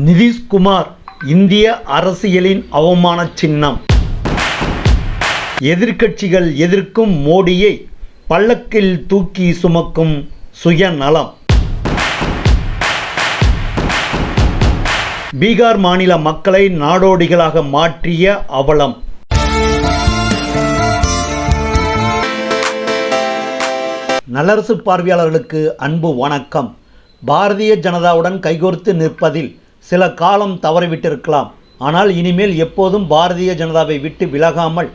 நிதிஷ்குமார் இந்திய அரசியலின் அவமான சின்னம். எதிர்க்கட்சிகள் எதிர்க்கும் மோடியை பல்லக்கில் தூக்கி சுமக்கும் சுயநலம். பீகார் மாநில மக்களை நாடோடிகளாக மாற்றிய அவலம். நல்லரசு பார்வையாளர்களுக்கு அன்பு வணக்கம். பாரதிய ஜனதாவுடன் கைகோர்த்து நிற்பதில் சில காலம் தவறிவிட்டிருக்கலாம். ஆனால் இனிமேல் எப்போதும் பாரதிய ஜனதாவை விட்டு விலகாமல்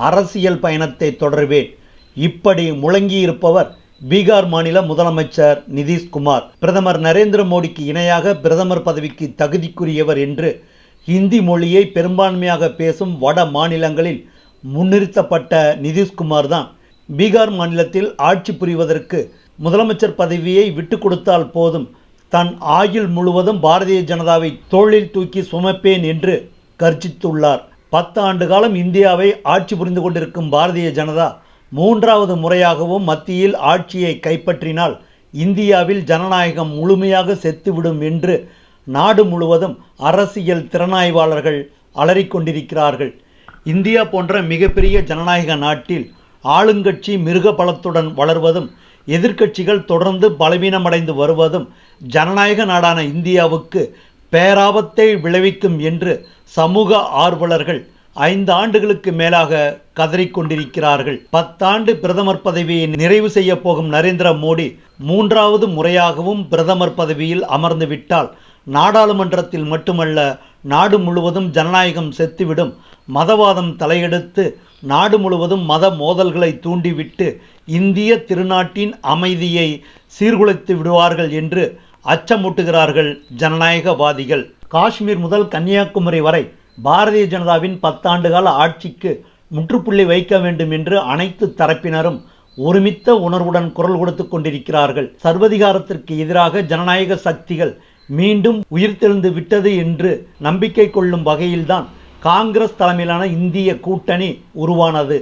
அரசியல் பயணத்தை தொடர்வேன். இப்படி முழங்கியிருப்பவர் பீகார் மாநில முதலமைச்சர் நிதிஷ்குமார். பிரதமர் நரேந்திர மோடிக்கு இணையாக பிரதமர் பதவிக்கு தகுதிக்குரியவர் என்று ஹிந்தி மொழியை பெரும்பான்மையாக பேசும் வட மாநிலங்களில் முன்னிறுத்தப்பட்ட நிதிஷ்குமார் தான் பீகார் மாநிலத்தில் ஆட்சி புரிவதற்கு முதலமைச்சர் பதவியை விட்டு கொடுத்தால் போதும், தன் ஆயுள் முழுவதும் பாரதிய ஜனதாவை தோளில் தூக்கி சுமப்பேன் என்று கர்ஜித்துள்ளார். 10 ஆண்டு காலம் இந்தியாவை ஆட்சி புரிந்து கொண்டிருக்கும் பாரதிய ஜனதா 3வது முறையாகவும் மத்தியில் ஆட்சியை கைப்பற்றினால் இந்தியாவில் ஜனநாயகம் முழுமையாக செத்துவிடும் என்று நாடு முழுவதும் அரசியல் திறனாய்வாளர்கள் அலறிக்கொண்டிருக்கிறார்கள். இந்தியா போன்ற மிகப்பெரிய ஜனநாயக நாட்டில் ஆளுங்கட்சி மிருக பலத்துடன் வளர்வதும் எதிர்க்கட்சிகள் தொடர்ந்து பலவீனமடைந்து வருவதும் ஜனநாயக நாடான இந்தியாவுக்கு பேராபத்தை விளைவிக்கும் என்று சமூக ஆர்வலர்கள் 5 ஆண்டுகளுக்கு மேலாக கதறிக்கொண்டிருக்கிறார்கள். 10 ஆண்டு பிரதமர் பதவியை நிறைவு செய்ய போகும் நரேந்திர மோடி 3வது முறையாகவும் பிரதமர் பதவியில் அமர்ந்து விட்டால் நாடாளுமன்றத்தில் மட்டுமல்ல, நாடு முழுவதும் ஜனநாயகம் செத்துவிடும். மதவாதம் தலையெடுத்து நாடு முழுவதும் மத மோதல்களை தூண்டிவிட்டு இந்திய திருநாட்டின் அமைதியை சீர்குலைத்து விடுவார்கள் என்று அச்சமூட்டுகிறார்கள் ஜனநாயகவாதிகள். காஷ்மீர் முதல் கன்னியாகுமரி வரை பாரதிய ஜனதாவின் 10 ஆண்டுகால ஆட்சிக்கு முற்றுப்புள்ளி வைக்க வேண்டும் என்று அனைத்து தரப்பினரும் ஒருமித்த உணர்வுடன் குரல் கொடுத்து கொண்டிருக்கிறார்கள். சர்வதிகாரத்திற்கு எதிராக ஜனநாயக சக்திகள் மீண்டும் உயிர்த்தெழுந்து விட்டது என்று நம்பிக்கை கொள்ளும் வகையில்தான் காங்கிரஸ் தலைமையிலான இந்திய கூட்டணி உருவானது.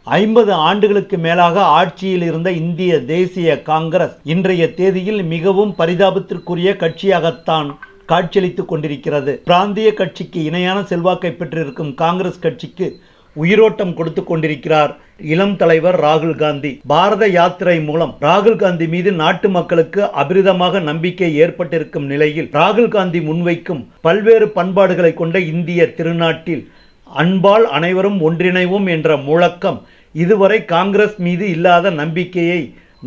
50 ஆண்டுகளுக்கு மேலாக ஆட்சியில் இருந்த இந்திய தேசிய காங்கிரஸ் இன்றைய தேதியில் மிகவும் பரிதாபத்திற்குரிய கட்சியாகத்தான் காட்சியளித்துக் கொண்டிருக்கிறது. பிராந்திய கட்சிக்கு இணையான செல்வாக்கை பெற்றிருக்கும் காங்கிரஸ் கட்சிக்கு உயிரோட்டம் கொடுத்து கொண்டிருக்கிறார் இளம் தலைவர் ராகுல் காந்தி. பாரத யாத்திரை மூலம் ராகுல் காந்தி மீது நாட்டு மக்களுக்கு அபிரிதமாக நம்பிக்கை ஏற்பட்டிருக்கும் நிலையில் ராகுல் காந்தி முன்வைக்கும் பல்வேறு பண்பாடுகளை கொண்ட இந்திய திருநாட்டில் அன்பால் அனைவரும் ஒன்றிணைவோம் என்ற முழக்கம் இதுவரை காங்கிரஸ் மீது இல்லாத நம்பிக்கையை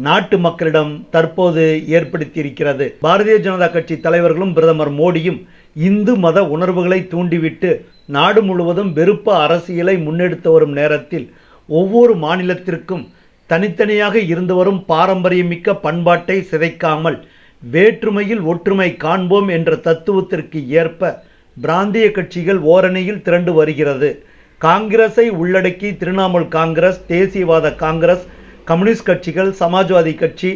நாட்டு மக்களிடம் தற்போது ஏற்படுத்தியிருக்கிறது. பாரதிய ஜனதா கட்சி தலைவர்களும் பிரதமர் மோடியும் இந்து மத உணர்வுகளை தூண்டிவிட்டு நாடு முழுவதும் வெறுப்பு அரசியலை முன்னெடுத்து வரும் நேரத்தில் ஒவ்வொரு மாநிலத்திற்கும் தனித்தனியாக இருந்து வரும் பாரம்பரியமிக்க பண்பாட்டை சிதைக்காமல் வேற்றுமையில் ஒற்றுமை காண்போம் என்ற தத்துவத்திற்கு ஏற்ப பிராந்திய கட்சிகள் ஓரணியில் திரண்டு வருகிறது. காங்கிரஸை உள்ளடக்கி திரிணாமுல் காங்கிரஸ், தேசியவாத காங்கிரஸ், கம்யூனிஸ்ட் கட்சிகள், சமாஜ்வாதி கட்சி,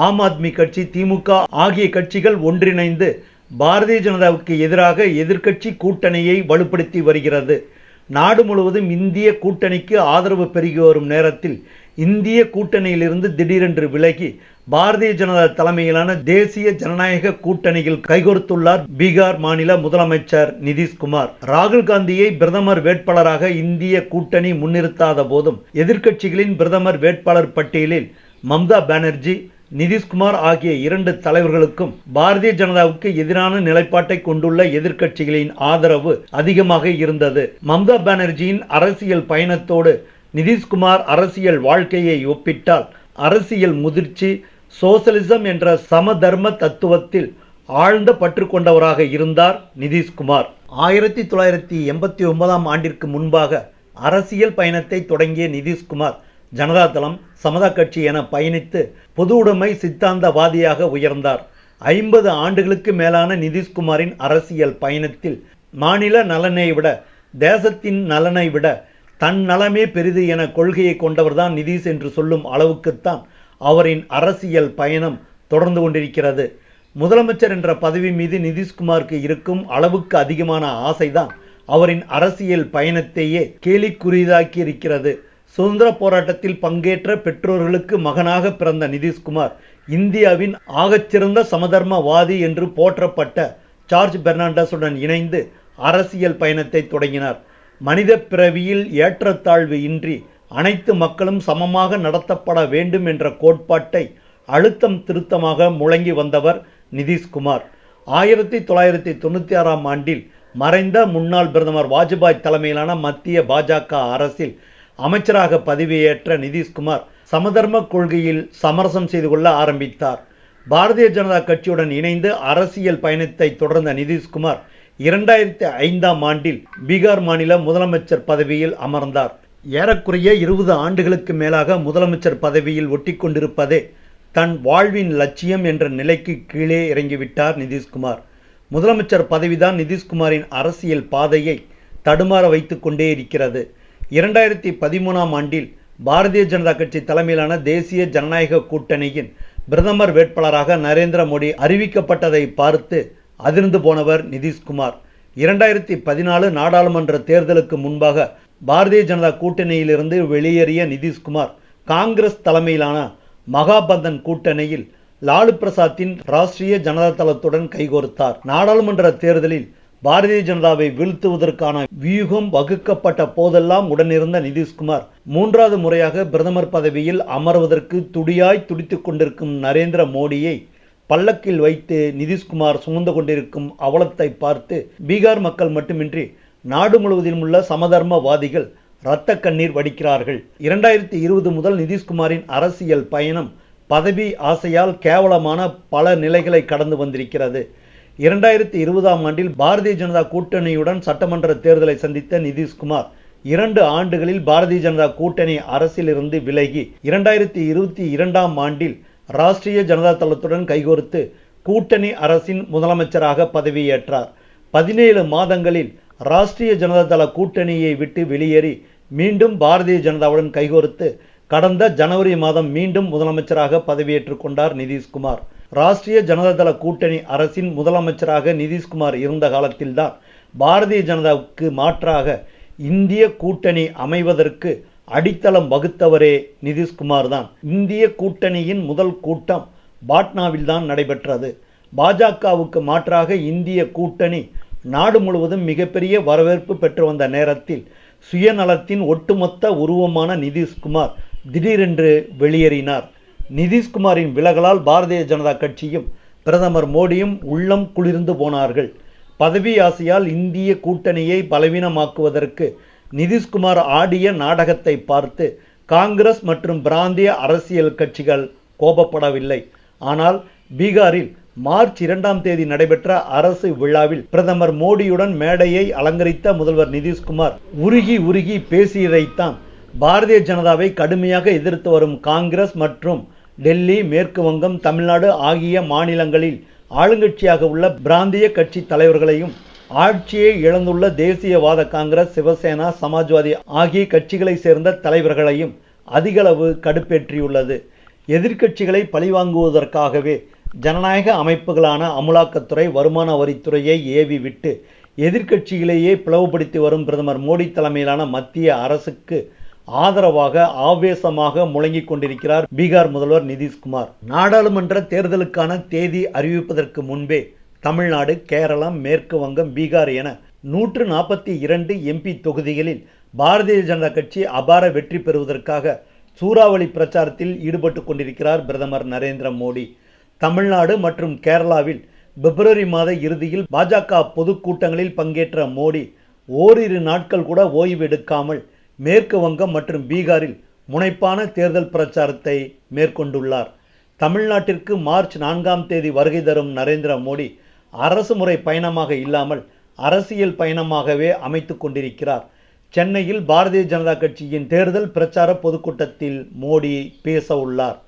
ஆம் ஆத்மி கட்சி, திமுக ஆகிய கட்சிகள் ஒன்றிணைந்து பாரதிய ஜனதாவுக்கு எதிராக எதிர்க்கட்சி கூட்டணியை வலுப்படுத்தி வருகிறது. நாடு முழுவதும் இந்திய கூட்டணிக்கு ஆதரவு பெருகி வரும் நேரத்தில் இந்திய கூட்டணியிலிருந்து திடீரென்று விலகி பாரதிய ஜனதா தலைமையிலான தேசிய ஜனநாயக கூட்டணியில் கைகோர்த்துள்ளார் பீகார் மாநில முதலமைச்சர் நிதிஷ்குமார். ராகுல் காந்தியை பிரதமர் வேட்பாளராக இந்திய கூட்டணி முன்னிறுத்தாத போதும் எதிர்க்கட்சிகளின் பிரதமர் வேட்பாளர் பட்டியலில் மம்தா பானர்ஜி, நிதிஷ்குமார் ஆகிய 2 தலைவர்களுக்கும் பாரதிய ஜனதாவுக்கு எதிரான நிலைப்பாட்டை கொண்டுள்ள எதிர்க்கட்சிகளின் ஆதரவு அதிகமாக இருந்தது. மம்தா பானர்ஜியின் அரசியல் பயணத்தோடு நிதிஷ்குமார் அரசியல் வாழ்க்கையை ஒப்பிட்டால் அரசியல் முதிர்ச்சி, சோசலிசம் என்ற சமதர்ம தத்துவத்தில் ஆழ்ந்த பற்று கொண்டவராக இருந்தார் நிதிஷ்குமார். 1989ஆம் ஆண்டிற்கு முன்பாக அரசியல் பயணத்தை தொடங்கிய நிதிஷ்குமார் ஜனதாதளம், சமதா கட்சி என பயணித்து பொது உடைமை சித்தாந்தவாதியாக உயர்ந்தார். 50 ஆண்டுகளுக்கு மேலான நிதிஷ்குமாரின் அரசியல் பயணத்தில் மாநில நலனை விட, தேசத்தின் நலனை விட தன் நலமே பெரிது என கொள்கையை கொண்டவர்தான் நிதிஷ் என்று சொல்லும் அளவுக்குத்தான் அவரின் அரசியல் பயணம் தொடர்ந்து கொண்டிருக்கிறது. முதலமைச்சர் என்ற பதவி மீது நிதிஷ்குமாருக்கு இருக்கும் அளவுக்கு அதிகமான ஆசைதான் அவரின் அரசியல் பயணத்தையே கேலிக்குரியதாக்கி இருக்கிறது. சுதந்திர போராட்டத்தில் பங்கேற்ற பெற்றோர்களுக்கு மகனாக பிறந்த நிதிஷ்குமார் இந்தியாவின் ஆகச்சிறந்த சமதர்மவாதி என்று போற்றப்பட்ட ஜார்ஜ் பெர்னாண்டஸுடன் இணைந்து அரசியல் பயணத்தை தொடங்கினார். மனித பிறவியில் ஏற்றத்தாழ்வு இன்றி அனைத்து மக்களும் சமமாக நடத்தப்பட வேண்டும் என்ற கோட்பாட்டை அழுத்தம் திருத்தமாக முழங்கி வந்தவர் நிதிஷ்குமார். 1996ஆம் ஆண்டில் மறைந்த முன்னாள் பிரதமர் வாஜ்பாய் தலைமையிலான மத்திய பாஜக அரசில் அமைச்சராக பதவியேற்ற நிதிஷ்குமார் சமதர்ம கொள்கையில் சமரசம் செய்து கொள்ள ஆரம்பித்தார். பாரதிய ஜனதா கட்சியுடன் இணைந்து அரசியல் பயணத்தை தொடர்ந்த நிதிஷ்குமார் 2005ஆம் ஆண்டில் பீகார் மாநில முதலமைச்சர் பதவியில் அமர்ந்தார். ஏறக்குறைய 20 ஆண்டுகளுக்கு மேலாக முதலமைச்சர் பதவியில் ஒட்டி கொண்டிருப்பதே தன் வாழ்வின் லட்சியம் என்ற நிலைக்கு கீழே இறங்கிவிட்டார் நிதிஷ்குமார். முதலமைச்சர் பதவிதான் நிதிஷ்குமாரின் அரசியல் பாதையை தடுமாற வைத்து கொண்டே இருக்கிறது. 2013ஆம் ஆண்டில் பாரதிய ஜனதா கட்சி தலைமையிலான தேசிய ஜனநாயக கூட்டணியின் பிரதமர் வேட்பாளராக நரேந்திர மோடி அறிவிக்கப்பட்டதை பார்த்து அதிர்ந்து போனவர் நிதிஷ்குமார். 2014 நாடாளுமன்ற தேர்தலுக்கு முன்பாக பாரதிய ஜனதா கூட்டணியிலிருந்து வெளியேறிய நிதிஷ்குமார் காங்கிரஸ் தலைமையிலான மகாபந்தன் கூட்டணியில் லாலு பிரசாத்தின் ராஷ்டிரிய ஜனதா தளத்துடன் கைகோர்த்தார். நாடாளுமன்ற தேர்தலில் பாரதிய ஜனதாவை வீழ்த்துவதற்கான வியூகம் வகுக்கப்பட்ட போதெல்லாம் உடனிருந்த நிதிஷ்குமார் 3வது முறையாக பிரதமர் பதவியில் அமர்வதற்கு துடியாய் துடித்துக் கொண்டிருக்கும் நரேந்திர மோடியை பல்லக்கில் வைத்து நிதிஷ்குமார் சுமந்து கொண்டிருக்கும் அவலத்தை பார்த்து பீகார் மக்கள் மட்டுமின்றி நாடு முழுவதிலும் உள்ள சமதர்மவாதிகள் இரத்த கண்ணீர் வடிக்கிறார்கள். 2020 முதல் நிதிஷ்குமாரின் அரசியல் பயணம் பதவி ஆசையால் கேவலமான பல நிலைகளை கடந்து வந்திருக்கிறது. 2020ஆம் ஆண்டில் பாரதிய ஜனதா கூட்டணியுடன் சட்டமன்ற தேர்தலை சந்தித்த நிதிஷ்குமார் 2 ஆண்டுகளில் பாரதிய ஜனதா கூட்டணி அரசிலிருந்து விலகி 2022ஆம் ஆண்டில் ராஷ்டிரிய ஜனதா தளத்துடன் கைகோர்த்து கூட்டணி அரசின் முதலமைச்சராக பதவியேற்றார். 17 மாதங்களில் ராஷ்டிரிய ஜனதா தள கூட்டணியை விட்டு வெளியேறி மீண்டும் பாரதிய ஜனதாவுடன் கைகோர்த்து கடந்த ஜனவரி மாதம் மீண்டும் முதலமைச்சராக பதவியேற்றுக் கொண்டார் நிதிஷ்குமார். ராஷ்டிரிய ஜனதா தள கூட்டணி அரசின் முதலமைச்சராக நிதிஷ்குமார் இருந்த காலத்தில்தான் பாரதிய ஜனதாவுக்கு மாற்றாக இந்திய கூட்டணி அமைவதற்கு அடித்தளம் வகுத்தவரே நிதிஷ்குமார் தான். இந்திய கூட்டணியின் முதல் கூட்டம் பாட்னாவில் தான் நடைபெற்றது. பாஜகவுக்கு மாற்றாக இந்திய கூட்டணி நாடு முழுவதும் மிகப்பெரிய வரவேற்பு பெற்று வந்த நேரத்தில் சுயநலத்தின் ஒட்டுமொத்த உருவமான நிதிஷ்குமார் திடீரென்று வெளியேறினார். நிதிஷ்குமாரின் விலகலால் பாரதிய ஜனதா கட்சியும் பிரதமர் மோடியும் உள்ளம் குளிர்ந்து போனார்கள். பதவி ஆசையால் இந்திய கூட்டணியை பலவீனமாக்குவதற்கு நிதிஷ்குமார் ஆடிய நாடகத்தை பார்த்து காங்கிரஸ் மற்றும் பிராந்திய அரசியல் கட்சிகள் கோபப்படவில்லை. ஆனால் பீகாரில் மார்ச் 2ஆம் தேதி நடைபெற்ற அரசு விழாவில் பிரதமர் மோடியுடன் மேடையை அலங்கரித்த முதல்வர் நிதிஷ்குமார் உருகி பேசியதைத்தான் பாரதிய ஜனதாவை கடுமையாக எதிர்த்து வரும் காங்கிரஸ் மற்றும் டெல்லி, மேற்கு வங்கம், தமிழ்நாடு ஆகிய மாநிலங்களில் ஆளுங்கட்சியாக உள்ள பிராந்திய கட்சி தலைவர்களையும் ஆட்சியை இழந்துள்ள தேசியவாத காங்கிரஸ், சிவசேனா, சமாஜ்வாதி ஆகிய கட்சிகளை சேர்ந்த தலைவர்களையும் அதிகளவு கடுப்பேற்றியுள்ளது. எதிர்க்கட்சிகளை பழிவாங்குவதற்காகவே ஜனநாயக அமைப்புகளான அமலாக்கத்துறை, வருமான வரித்துறையை ஏவி விட்டு எதிர்க்கட்சிகளையே பிளவுபடுத்தி வரும் பிரதமர் மோடி தலைமையிலான மத்திய அரசுக்கு ஆதரவாக ஆவேசமாக முழங்கிக் கொண்டிருக்கிறார் பீகார் முதல்வர் நிதிஷ்குமார். நாடாளுமன்ற தேர்தலுக்கான தேதி அறிவிப்பதற்கு முன்பே தமிழ்நாடு, கேரளம், மேற்கு வங்கம், பீகார் என 142 MP தொகுதிகளில் பாரதிய ஜனதா கட்சி அபார வெற்றி பெறுவதற்காக சூறாவளி பிரச்சாரத்தில் ஈடுபட்டு கொண்டிருக்கிறார் பிரதமர் நரேந்திர மோடி. தமிழ்நாடு மற்றும் கேரளாவில் பிப்ரவரி மாத இறுதியில் பாஜக பொதுக்கூட்டங்களில் பங்கேற்ற மோடி ஓரிரு நாட்கள் கூட ஓய்வு எடுக்காமல் மேற்கு வங்கம் மற்றும் பீகாரில் முனைப்பான தேர்தல் பிரச்சாரத்தை மேற்கொண்டுள்ளார். தமிழ்நாட்டிற்கு மார்ச் 4ஆம் தேதி வருகை தரும் நரேந்திர மோடி அரசு முறை பயணமாக இல்லாமல் அரசியல் பயணமாகவே அமைத்து கொண்டிருக்கிறார். சென்னையில் பாரதிய ஜனதா கட்சியின் தேர்தல் பிரச்சார பொதுக்கூட்டத்தில் மோடி பேச உள்ளார்.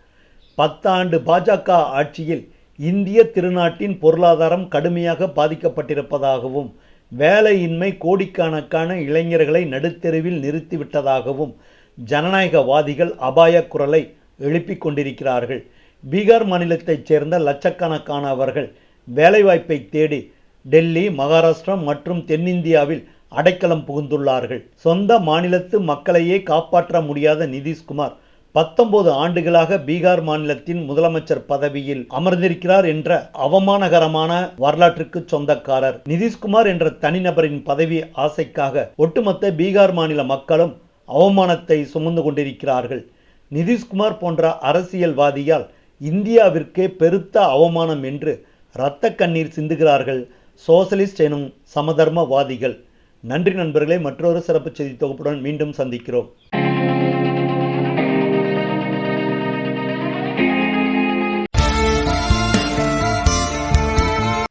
10 ஆண்டு பாஜக ஆட்சியில் இந்திய திருநாட்டின் பொருளாதாரம் கடுமையாக பாதிக்கப்பட்டிருப்பதாகவும் வேலையின்மை கோடிக்கணக்கான இளைஞர்களை நடுத்தெருவில் நிறுத்திவிட்டதாகவும் ஜனநாயகவாதிகள் அபாய குரலை எழுப்பிக் கொண்டிருக்கிறார்கள். பீகார் மாநிலத்தைச் சேர்ந்த லட்சக்கணக்கானவர்கள் வேலைவாய்ப்பை தேடி டெல்லி, மகாராஷ்டிரம் மற்றும் தென்னிந்தியாவில் அடைக்கலம் புகுந்துள்ளார்கள். சொந்த மாநிலத்து மக்களையே காப்பாற்ற முடியாத நிதிஷ்குமார் 19 ஆண்டுகளாக பீகார் மாநிலத்தின் முதலமைச்சர் பதவியில் அமர்ந்திருக்கிறார் என்ற அவமானகரமான வரலாற்றுக்கு சொந்தக்காரர் நிதிஷ்குமார் என்ற தனிநபரின் பதவி ஆசைக்காக ஒட்டுமொத்த பீகார் மாநில மக்களும் அவமானத்தை சுமந்து கொண்டிருக்கிறார்கள். நிதிஷ்குமார் போன்ற அரசியல்வாதியால் இந்தியாவிற்கே பெருத்த அவமானம் என்று இரத்த கண்ணீர் சிந்துகிறார்கள் சோசலிஸ்ட் எனும் சமதர்மவாதிகள். நன்றி நண்பர்களே, மற்றொரு சிறப்பு செய்தி தொகுப்புடன் மீண்டும் சந்திக்கிறோம்.